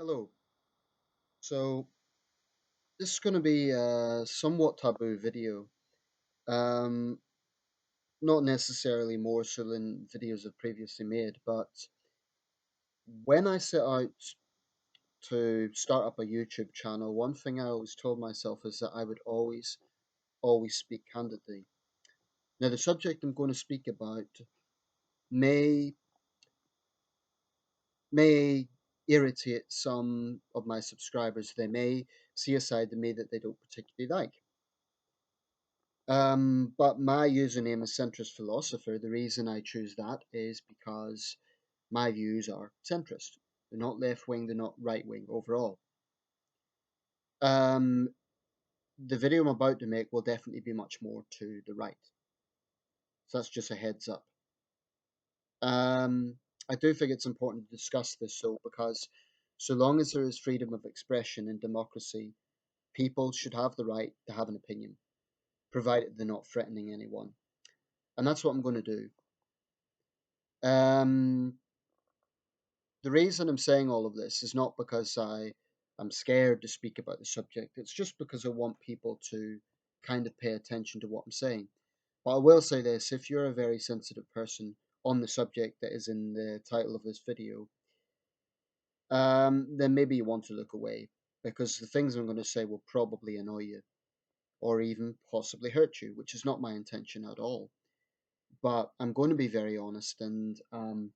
Hello. So this is going to be a somewhat taboo video. Um, Not necessarily more so than videos I've previously made, but when I set out to start up a YouTube channel, one thing I always told myself is that I would always speak candidly. Now, the subject I'm going to speak about may may irritate some of my subscribers. They may see a side of me that they don't particularly like. But my username is centrist philosopher. The reason I choose that is because my views are centrist. They're not left wing, they're not right wing overall. Um, the video I'm about to make will definitely be much more to the right. So that's just a heads up. I do think it's important to discuss this though, because so long as there is freedom of expression and democracy, people should have the right to have an opinion, provided they're not threatening anyone. And that's what I'm going to do. Um, the reason I'm saying all of this is not because I'm scared to speak about the subject. It's just because I want people to kind of pay attention to what I'm saying. But I will say this, if you're a very sensitive person on the subject that is in the title of this video, then maybe you want to look away because the things I'm going to say will probably annoy you or even possibly hurt you, which is not my intention at all. But I'm going to be very honest and I'm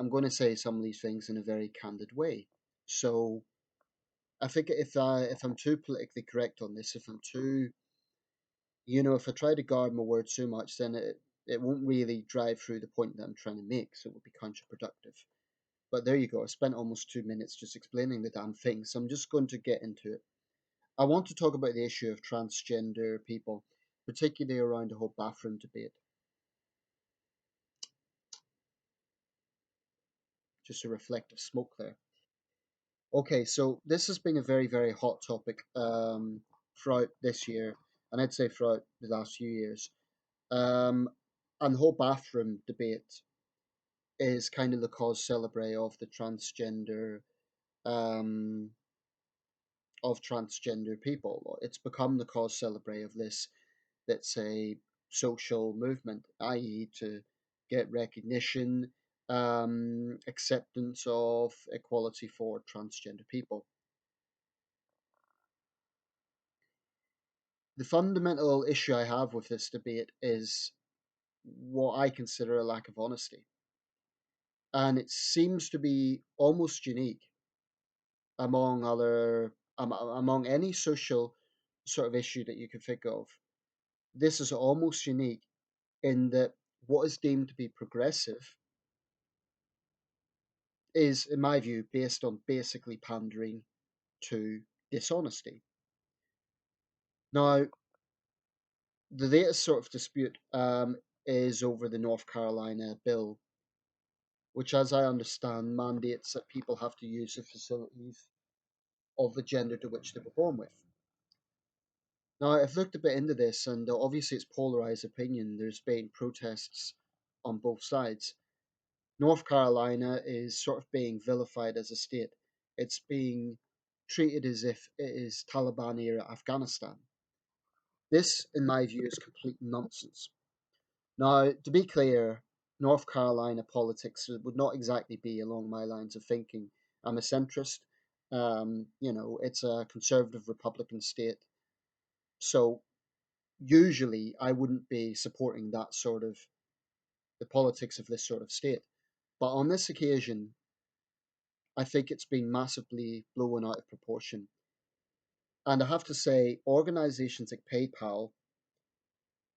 going to say some of these things in a very candid way. So I think if I'm too politically correct on this, if I'm too, if I try to guard my words too much, then it won't really drive through the point that I'm trying to make, so it will be counterproductive. But there you go. I spent almost 2 minutes just explaining the damn thing, so I'm just going to get into it. I want to talk about the issue of transgender people, particularly around the whole bathroom debate. Just a reflective smoke there. Okay, so this has been a very hot topic throughout this year, and I'd say throughout the last few years. Um, and the whole bathroom debate is kind of the cause celebre um, of transgender people. It's become the cause celebre of this, let's say, social movement, i.e., to get recognition, acceptance of equality for transgender people. The fundamental issue I have with this debate is what I consider a lack of honesty. And it seems to be almost unique among any social sort of issue that you can think of. This is almost unique in that what is deemed to be progressive is, in my view, based on basically pandering to dishonesty. Now, the latest sort of dispute is over the North Carolina bill, which, as I understand, mandates that people have to use the facilities of the gender to which they were born with. Now, I've looked a bit into this, and obviously it's polarized opinion. There's been protests on both sides. North Carolina is sort of being vilified as a state. It's being treated as if it is Taliban era Afghanistan. This, in my view, is complete nonsense. Now, to be clear, North Carolina politics would not exactly be along my lines of thinking. I'm a centrist. It's a conservative Republican state. So usually I wouldn't be supporting that sort of the politics of this sort of state. But on this occasion, I think it's been massively blown out of proportion. And I have to say, organizations like PayPal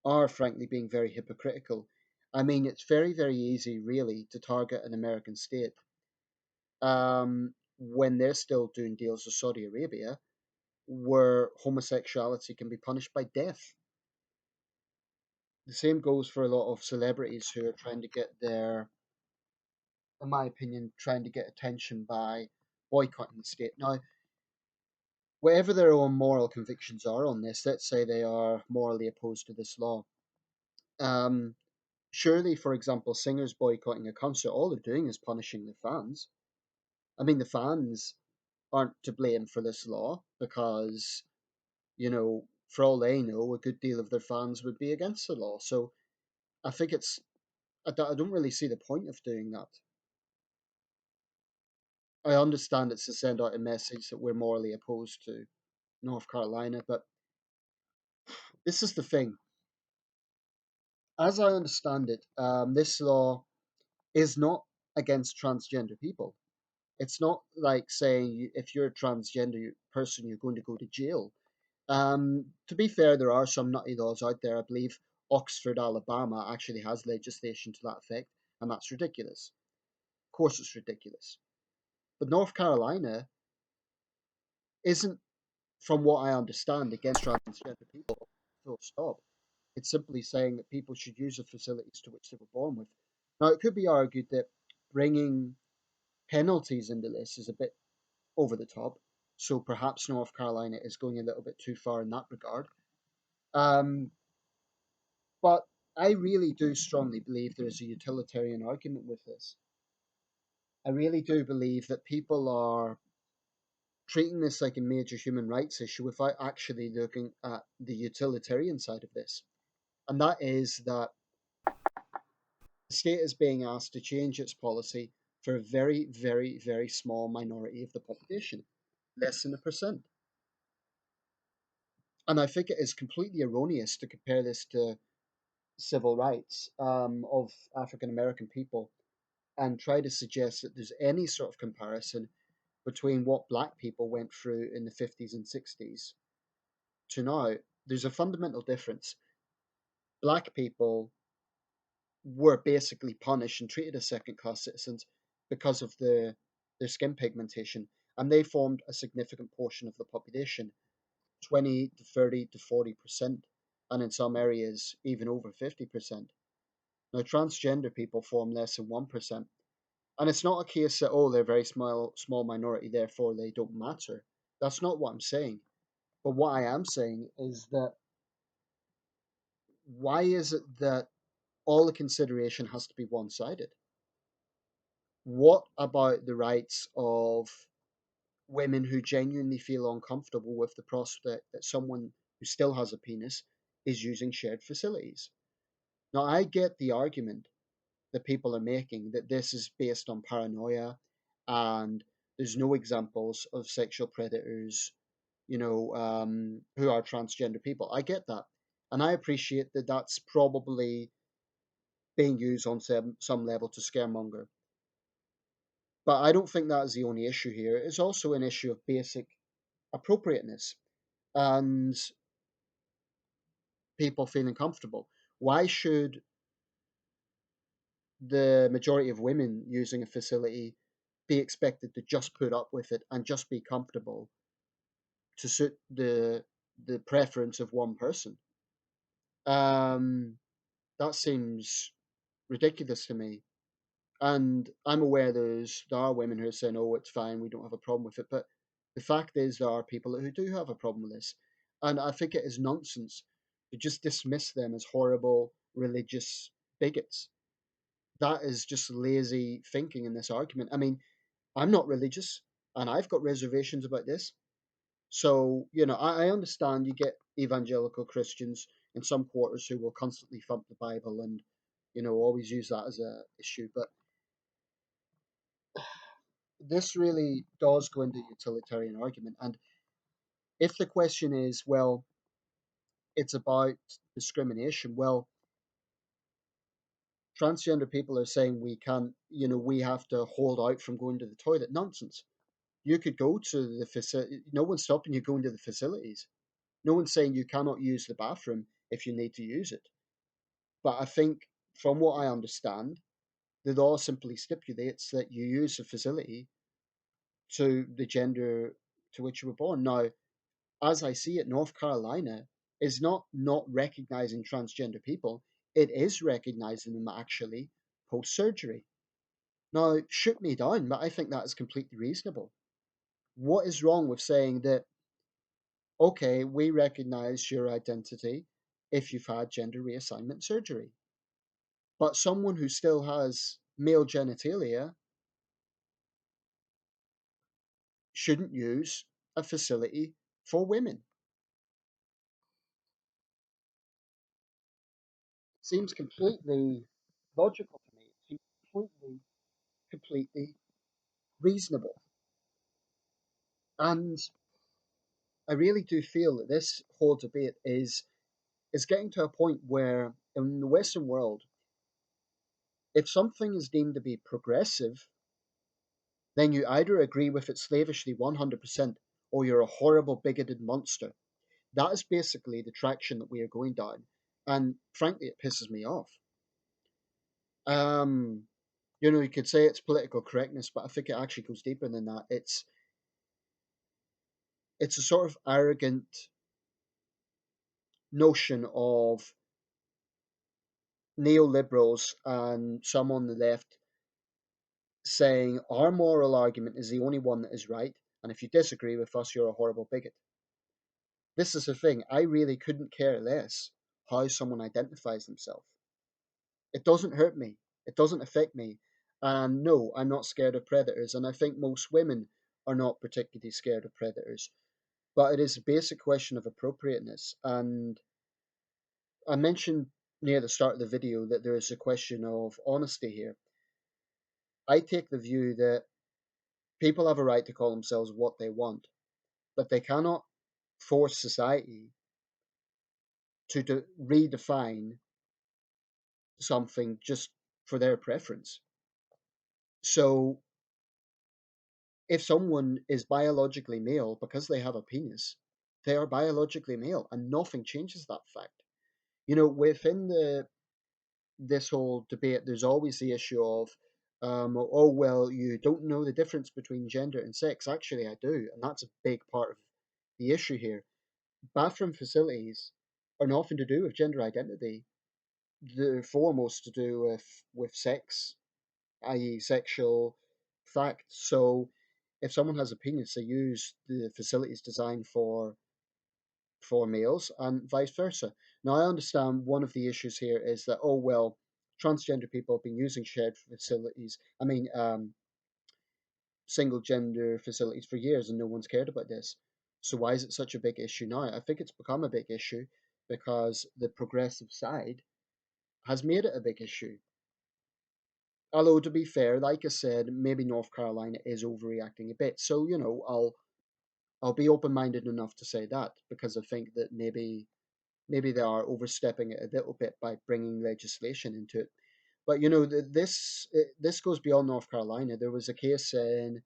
are frankly being very hypocritical. I mean, it's very easy, really, to target an American state when they're still doing deals with Saudi Arabia, where homosexuality can be punished by death. The same goes for a lot of celebrities who are trying to get in my opinion, trying to get attention by boycotting the state. Now, whatever their own moral convictions are on this, let's say they are morally opposed to this law. Um, Surely, for example, singers boycotting a concert, all they're doing is punishing the fans. I mean, the fans aren't to blame for this law because, for all they know, a good deal of their fans would be against the law. So I think I don't really see the point of doing that. I understand it's to send out a message that we're morally opposed to North Carolina, but this is the thing. As I understand it, this law is not against transgender people. It's not like saying if you're a transgender person, you're going to go to jail. To be fair, there are some nutty laws out there. I believe Oxford, Alabama actually has legislation to that effect, and that's ridiculous. Of course, it's ridiculous. But North Carolina isn't, from what I understand, against transgender people. Full stop. It's simply saying that people should use the facilities to which they were born with. Now, it could be argued that bringing penalties into this is a bit over the top. So perhaps North Carolina is going a little bit too far in that regard. Um, but I really do strongly believe there is a utilitarian argument with this. I really do believe that people are treating this like a major human rights issue without actually looking at the utilitarian side of this. And that is that the state is being asked to change its policy for a very, very, very small minority of the population, less than 1%. And I think it is completely erroneous to compare this to civil rights of African American people and try to suggest that there's any sort of comparison between what black people went through in the 50s and 60s to now. There's a fundamental difference. Black people were basically punished and treated as second class citizens because of their skin pigmentation, and they formed a significant portion of the population, 20 to 30 to 40%, and in some areas, even over 50%. Now, transgender people form less than 1%. And it's not a case that, oh, they're a very small minority, therefore they don't matter. That's not what I'm saying. But what I am saying is that why is it that all the consideration has to be one sided? What about the rights of women who genuinely feel uncomfortable with the prospect that someone who still has a penis is using shared facilities? Now, I get the argument that people are making that this is based on paranoia and there's no examples of sexual predators, who are transgender people. I get that. And I appreciate that that's probably being used on some level to scaremonger. But I don't think that is the only issue here. It's also an issue of basic appropriateness and people feeling comfortable. Why should the majority of women using a facility be expected to just put up with it and just be comfortable to suit the preference of one person? Um, that seems ridiculous to me. And I'm aware there are women who are saying, "Oh, it's fine, we don't have a problem with it." But the fact is, there are people who do have a problem with this, and I think it is nonsense to just dismiss them as horrible religious bigots. That is just lazy thinking in this argument. I mean, I'm not religious, and I've got reservations about this. So, I understand you get evangelical Christians in some quarters who will constantly thump the Bible and, always use that as a issue. But this really does go into utilitarian argument. And if the question is, well, it's about discrimination, well, transgender people are saying we can't, we have to hold out from going to the toilet. Nonsense. You could go to the facility. No one's stopping you going to the facilities. No one's saying you cannot use the bathroom if you need to use it. But I think, from what I understand, the law simply stipulates that you use the facility to the gender to which you were born. Now, as I see it, North Carolina is not recognizing transgender people. It is recognizing them actually post surgery. Now, shoot me down, but I think that is completely reasonable. What is wrong with saying that, okay, we recognize your identity if you've had gender reassignment surgery, but someone who still has male genitalia shouldn't use a facility for women. Seems completely logical to me. It seems completely reasonable. And I really do feel that this whole debate is getting to a point where in the Western world, if something is deemed to be progressive, then you either agree with it slavishly 100% or you're a horrible bigoted monster. That is basically the traction that we are going down. And frankly, it pisses me off. Um, you could say it's political correctness, but I think it actually goes deeper than that. It's a sort of arrogant notion of neoliberals and some on the left saying our moral argument is the only one that is right, and if you disagree with us, you're a horrible bigot. This is the thing, I really couldn't care less how someone identifies themselves. It doesn't hurt me, it doesn't affect me. And no, I'm not scared of predators, and I think most women are not particularly scared of predators. But it is a basic question of appropriateness. And I mentioned near the start of the video that there is a question of honesty here. I take the view that people have a right to call themselves what they want, but they cannot force society to redefine something just for their preference. So, if someone is biologically male because they have a penis, they are biologically male, and nothing changes that fact. Within this whole debate, there's always the issue of, oh well, you don't know the difference between gender and sex. Actually, I do, and that's a big part of the issue here. Bathroom facilities are nothing to do with gender identity. They're foremost to do with sex, i.e., sexual fact. So, if someone has a penis, they use the facilities designed for males, and vice versa. Now, I understand one of the issues here is that, oh well, transgender people have been using shared facilities. I mean, single gender facilities for years, and no one's cared about this. So why is it such a big issue now? I think it's become a big issue because the progressive side has made it a big issue. Although to be fair, like I said, maybe North Carolina is overreacting a bit. So I'll be open minded enough to say that because I think that maybe they are overstepping it a little bit by bringing legislation into it. But this goes beyond North Carolina. There was a case in,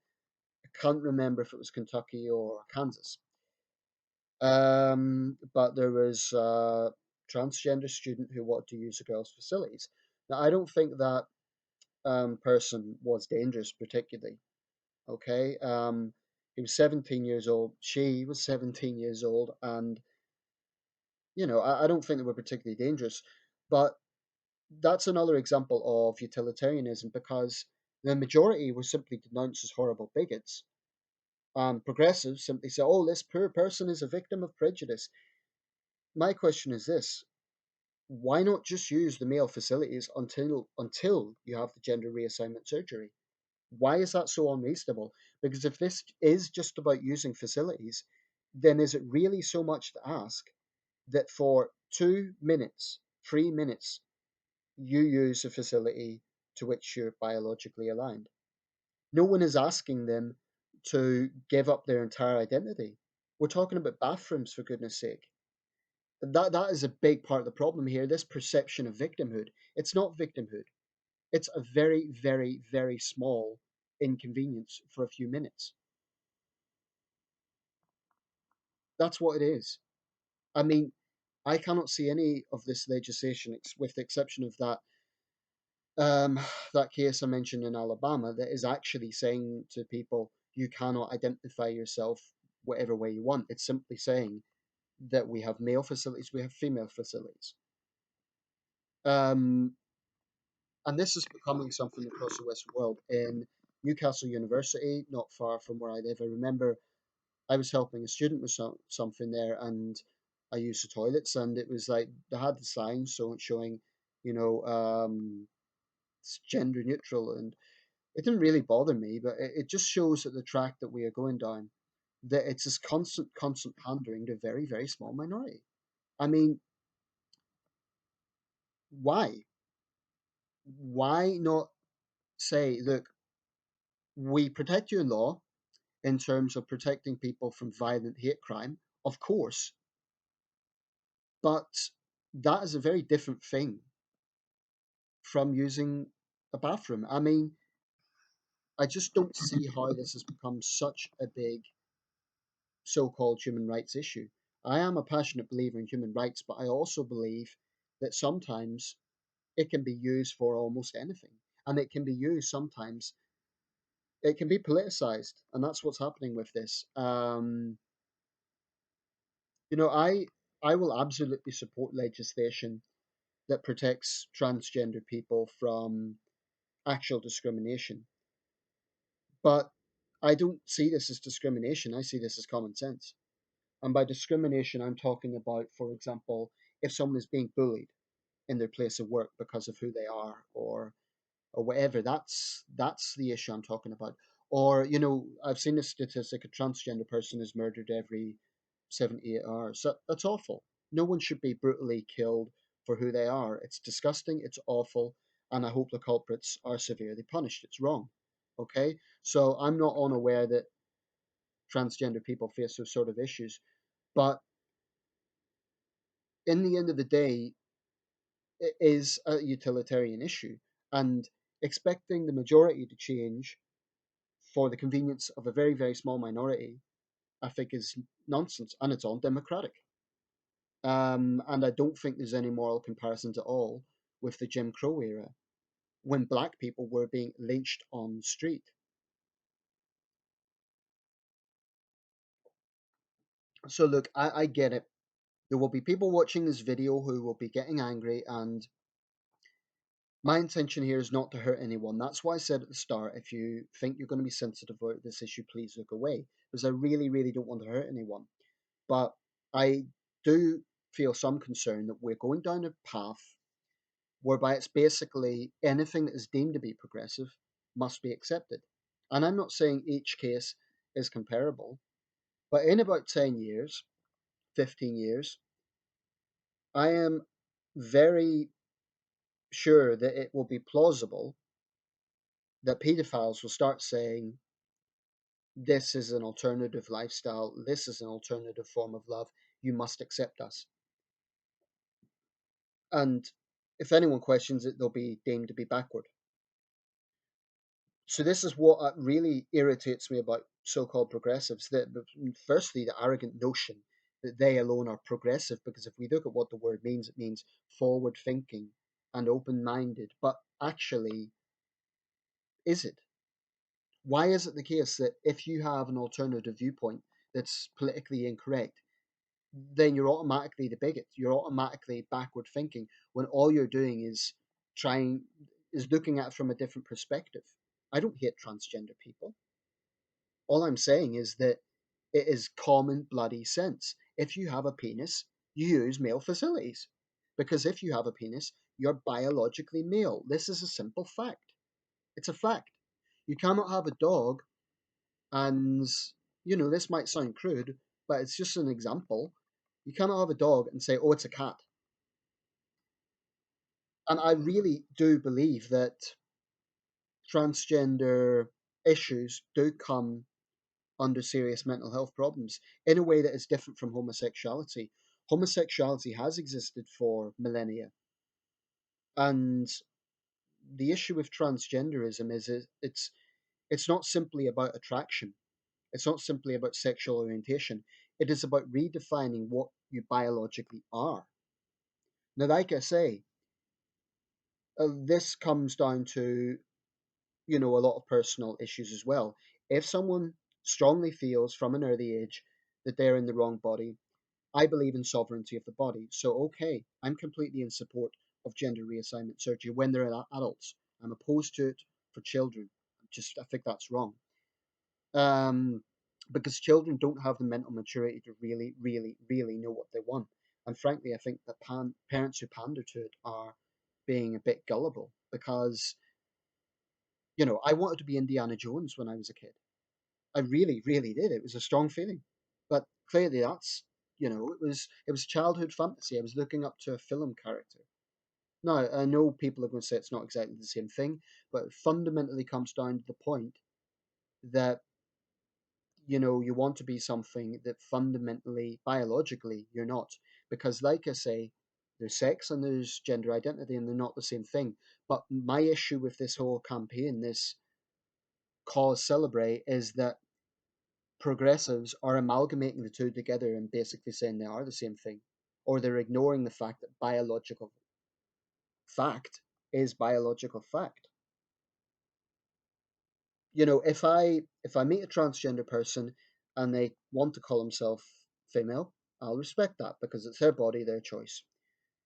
I can't remember if it was Kentucky or Kansas, but there was a transgender student who wanted to use a girl's facilities. Now I don't think that person was dangerous particularly. Okay, he was 17 years old. She was 17 years old, and I don't think they were particularly dangerous. But that's another example of utilitarianism because the majority were simply denounced as horrible bigots. Progressives simply say, oh, this poor person is a victim of prejudice. My question is this: why not just use the male facilities until you have the gender reassignment surgery? Why is that so unreasonable? Because if this is just about using facilities, then is it really so much to ask that for 2 minutes, 3 minutes, you use a facility to which you're biologically aligned? No one is asking them to give up their entire identity. We're talking about bathrooms, for goodness sake. That is a big part of the problem here. This perception of victimhood. It's not victimhood. It's a very, very, very small inconvenience for a few minutes. That's what it is. I mean, I cannot see any of this legislation, with the exception of um, that case I mentioned in Alabama, that is actually saying to people, you cannot identify yourself whatever way you want. It's simply saying that we have male facilities, we have female facilities. Um, and this is becoming something across the Western world. In Newcastle University, not far from where I live, I remember I was helping a student with something there, and I used the toilets, and it was like they had the signs showing, you know, um, it's gender neutral, and it didn't really bother me, but it just shows that the track that we are going down, that it's this constant pandering to a very, very small minority. I mean, why? Why not say, look, we protect your law in terms of protecting people from violent hate crime, of course, but that is a very different thing from using a bathroom. I mean, I just don't see how this has become such a big so called human rights issue. I am a passionate believer in human rights, but I also believe that sometimes it can be used for almost anything. And it can be used sometimes, it can be politicized. And that's what's happening with this. You know, I will absolutely support legislation that protects transgender people from actual discrimination. But I don't see this as discrimination. I see this as common sense. And by discrimination, I'm talking about, for example, if someone is being bullied in their place of work because of who they are, or whatever. That's the issue I'm talking about. Or I've seen a statistic: a transgender person is murdered every 78 hours. That's awful. No one should be brutally killed for who they are. It's disgusting. It's awful, and I hope the culprits are severely punished. It's wrong. Okay, so I'm not unaware that transgender people face those sort of issues, but in the end of the day, it is a utilitarian issue, and expecting the majority to change for the convenience of a very, very small minority, I think is nonsense, and it's undemocratic. And I don't think there's any moral comparisons at all with the Jim Crow era when black people were being lynched on the street. So, look, I get it. There will be people watching this video who will be getting angry, and my intention here is not to hurt anyone. That's why I said at the start, if you think you're going to be sensitive about this issue, please look away, because I really, really don't want to hurt anyone. But I do feel some concern that we're going down a path whereby it's basically anything that is deemed to be progressive must be accepted. And I'm not saying each case is comparable, but in about 10 years, 15 years, I am very sure that it will be plausible that pedophiles will start saying, this is an alternative lifestyle, this is an alternative form of love, you must accept us. And if anyone questions it, they'll be deemed to be backward. So this is what really irritates me about so-called progressives. That firstly, the arrogant notion that they alone are progressive, because if we look at what the word means, it means forward-thinking and open-minded. But actually, is it? Why is it the case that if you have an alternative viewpoint that's politically incorrect, then you're automatically the bigot? You're automatically backward thinking when all you're doing trying is looking at it from a different perspective. I don't hate transgender people. All I'm saying is that it is common bloody sense. If you have a penis, you use male facilities. Because if you have a penis, you're biologically male. This is a simple fact. It's a fact. You cannot have a dog, and this might sound crude, but it's just an example. You cannot have a dog and say, oh, it's a cat. And I really do believe that transgender issues do come under serious mental health problems in a way that is different from homosexuality. Homosexuality has existed for millennia, and the issue with transgenderism is it's not simply about attraction. It's not simply about sexual orientation. It is about redefining what you biologically are. Now, like I say, this comes down to a lot of personal issues as well. If someone strongly feels from an early age that they're in the wrong body, I believe in sovereignty of the body. So, okay, I'm completely in support of gender reassignment surgery when they're adults. I'm opposed to it for children. I think that's wrong. Um, because children don't have the mental maturity to really, really, really know what they want. And frankly, I think that parents who pander to it are being a bit gullible, because I wanted to be Indiana Jones when I was a kid. I really, really did. It was a strong feeling. But clearly that's, it was childhood fantasy. I was looking up to a film character. Now, I know people are going to say it's not exactly the same thing, but it fundamentally comes down to the point that, you want to be something that fundamentally, biologically, you're not. Because, like I say, there's sex and there's gender identity, and they're not the same thing. But my issue with this whole campaign, this cause celebrate, is that progressives are amalgamating the two together and basically saying they are the same thing, or they're ignoring the fact that biological fact is biological fact. If I meet a transgender person and they want to call themselves female, I'll respect that because it's their body, their choice.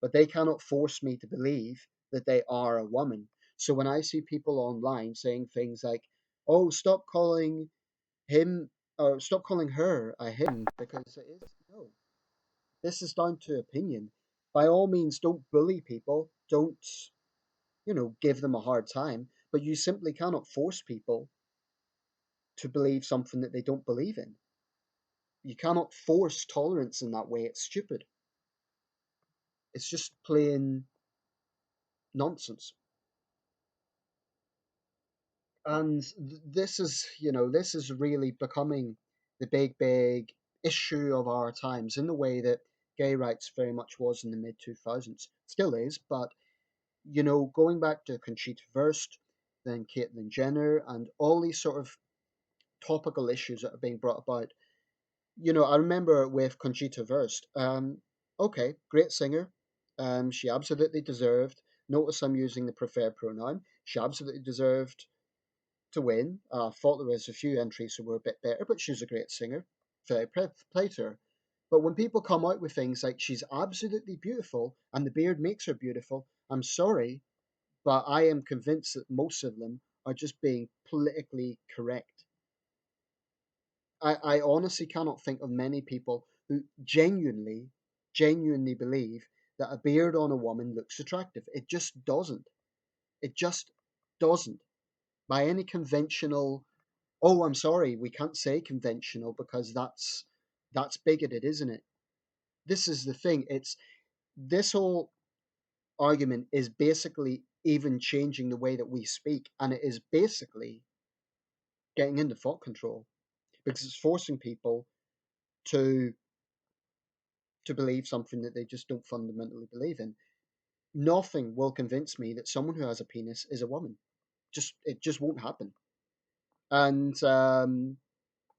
But they cannot force me to believe that they are a woman. So when I see people online saying things like, "Oh, stop calling him or stop calling her a him because it is," no, this is down to opinion. By all means, don't bully people. Don't, give them a hard time. But you simply cannot force people to believe something that they don't believe in. You cannot force tolerance in that way. It's stupid. It's just plain nonsense. And this is really becoming the big, big issue of our times in the way that gay rights very much was in the mid 2000s. Still is, but going back to Conchita Wurst, then Caitlyn Jenner, and all these sort of topical issues that are being brought about. I remember with Conchita Wurst. Okay, great singer. She absolutely deserved. Notice I'm using the preferred pronoun. She absolutely deserved to win. I thought there was a few entries who were a bit better, but she's a great singer. Fair play to her. But when people come out with things like she's absolutely beautiful and the beard makes her beautiful, I'm sorry, but I am convinced that most of them are just being politically correct. I honestly cannot think of many people who genuinely believe that a beard on a woman looks attractive. It just doesn't. It just doesn't. By any conventional, oh, I'm sorry, we can't say conventional because that's bigoted, isn't it? This is the thing. It's this whole argument is basically even changing the way that we speak, and it is basically getting into thought control because it's forcing people to to believe something that they just don't fundamentally believe in. Nothing will convince me that someone who has a penis is a woman. Just it just won't happen. And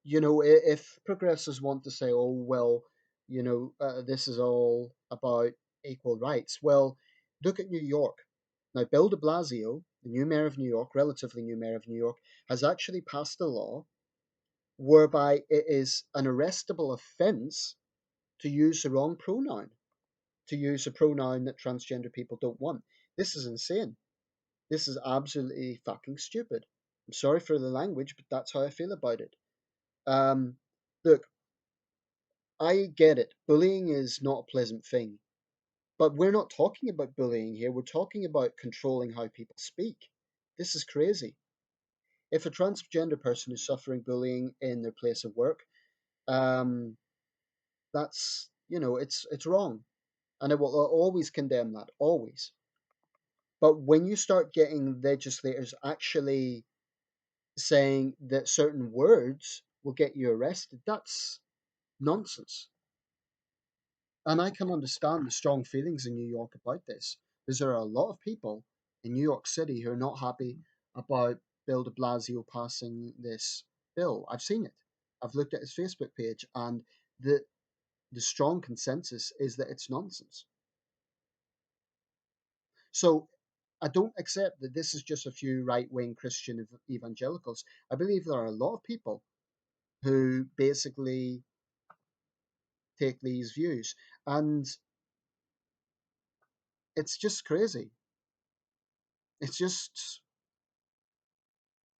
if progressives want to say, "Oh well, this is all about equal rights," well, look at New York. Now, Bill De Blasio, the new mayor of New York, relatively new mayor of New York, has actually passed a law whereby it is an arrestable offence to use the wrong pronoun, to use a pronoun that transgender people don't want. This is insane. This is absolutely fucking stupid. I'm sorry for the language, but that's how I feel about it. Um, Look, I get it. Bullying is not a pleasant thing. But we're not talking about bullying here. We're talking about controlling how people speak. This is crazy. If a transgender person is suffering bullying in their place of work, um, it's wrong. And I will always condemn that, always. But when you start getting legislators actually saying that certain words will get you arrested, that's nonsense. And I can understand the strong feelings in New York about this, because there are a lot of people in New York City who are not happy about Bill de Blasio passing this bill. I've seen it. I've looked at his Facebook page, and the strong consensus is that it's nonsense. So I don't accept that this is just a few right wing Christian evangelicals. I believe there are a lot of people who basically take these views. And it's just crazy. It's just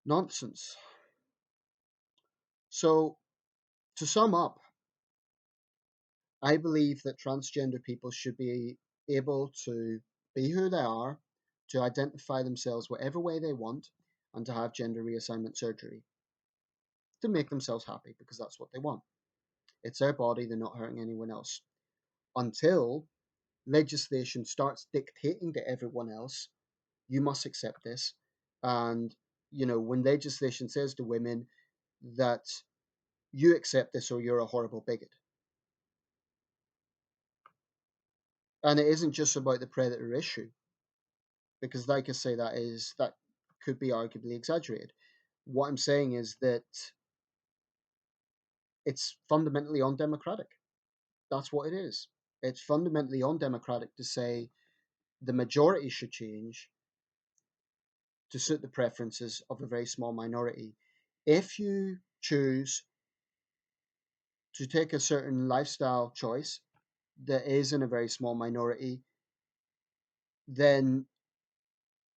nonsense. So, to sum up, I believe that transgender people should be able to be who they are, to identify themselves whatever way they want, and to have gender reassignment surgery to make themselves happy because that's what they want. It's their body, they're not hurting anyone else. Until legislation starts dictating to everyone else, you must accept this. And, when legislation says to women that you accept this or you're a horrible bigot. And it isn't just about the predator issue, because, like I say, that could be arguably exaggerated. What I'm saying is that it's fundamentally undemocratic. That's what it is. It's fundamentally undemocratic to say the majority should change to suit the preferences of a very small minority. If you choose to take a certain lifestyle choice that is in a very small minority, then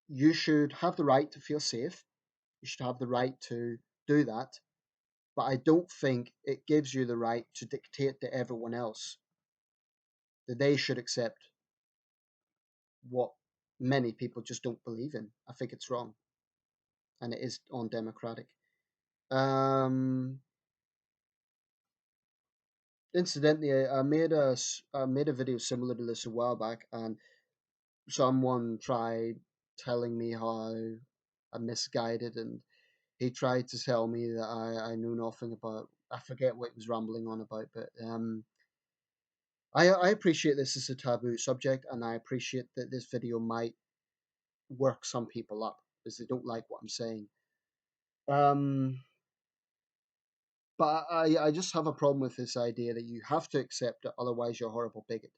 you should have the right to feel safe. You should have the right to do that. But I don't think it gives you the right to dictate to everyone else that they should accept what many people just don't believe in. I think it's wrong and it is undemocratic. Um, Incidentally, I made a video similar to this a while back, and someone tried telling me how I'm misguided, and he tried to tell me that I knew nothing about. I forget what he was rambling on about, but I appreciate this is a taboo subject, and I appreciate that this video might work some people up because they don't like what I'm saying. Um, but I just have a problem with this idea that you have to accept it, otherwise you're a horrible bigot.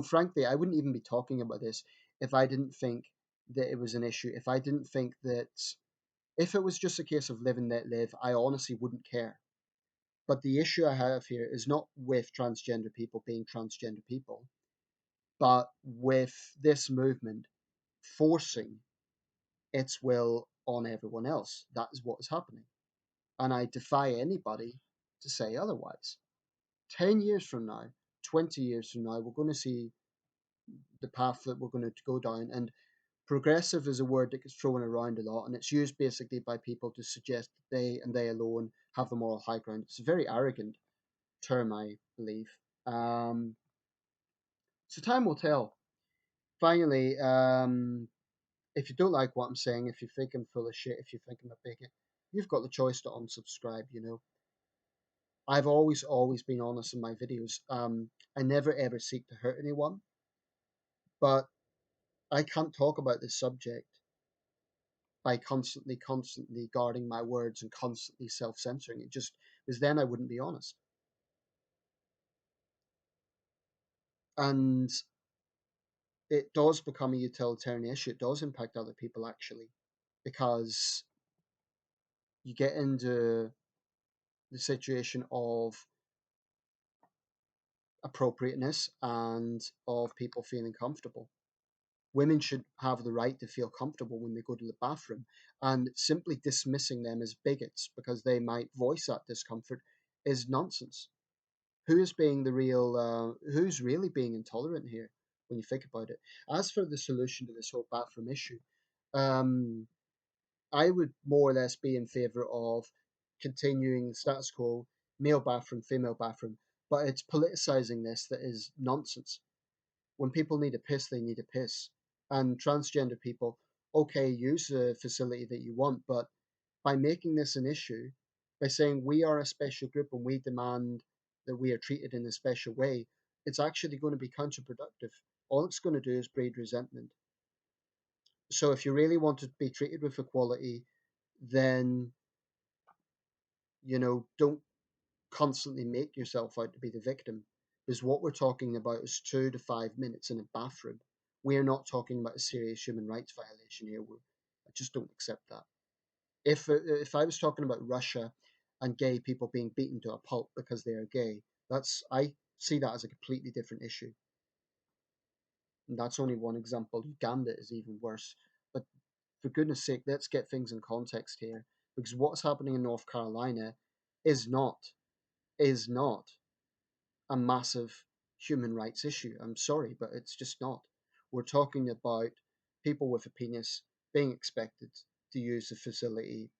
Frankly, I wouldn't even be talking about this if I didn't think that it was an issue. If I didn't think that if it was just a case of live and let live, I honestly wouldn't care. But the issue I have here is not with transgender people being transgender people, but with this movement forcing its will on everyone else. That is what is happening. And I defy anybody to say otherwise. 10 years from now, 20 years from now, we're going to see the path that we're going to go down. And progressive is a word that gets thrown around a lot, and it's used basically by people to suggest that they and they alone have the moral high ground. It's a very arrogant term, I believe. Um, so time will tell. Finally, if you don't like what I'm saying, if you think I'm full of shit, if you think I'm a bigot, you've got the choice to unsubscribe. I've always been honest in my videos. I never ever seek to hurt anyone, but I can't talk about this subject by constantly guarding my words and constantly self-censoring. It just because then I wouldn't be honest. And it does become a utilitarian issue. It does impact other people actually, because you get into the situation of appropriateness and of people feeling comfortable. Women should have the right to feel comfortable when they go to the bathroom, and simply dismissing them as bigots because they might voice that discomfort is nonsense. Who's really being intolerant here when you think about it? As for the solution to this whole bathroom issue, um, I would more or less be in favor of continuing the status quo, male bathroom, female bathroom, but it's politicizing this that is nonsense. When people need a piss, they need a piss. And transgender people, okay, use the facility that you want, but by making this an issue, by saying we are a special group and we demand that we are treated in a special way, it's actually going to be counterproductive. All it's going to do is breed resentment. So if you really want to be treated with equality, then don't constantly make yourself out to be the victim. Because what we're talking about is 2 to 5 minutes in a bathroom. We're not talking about a serious human rights violation here. I just don't accept that. If I was talking about Russia and gay people being beaten to a pulp because they are gay, I see that as a completely different issue. And that's only one example. Uganda is even worse. But for goodness sake, let's get things in context here. Because what's happening in North Carolina is not a massive human rights issue. I'm sorry, but it's just not. We're talking about people with a penis being expected to use the facility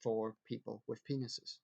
for people with penises.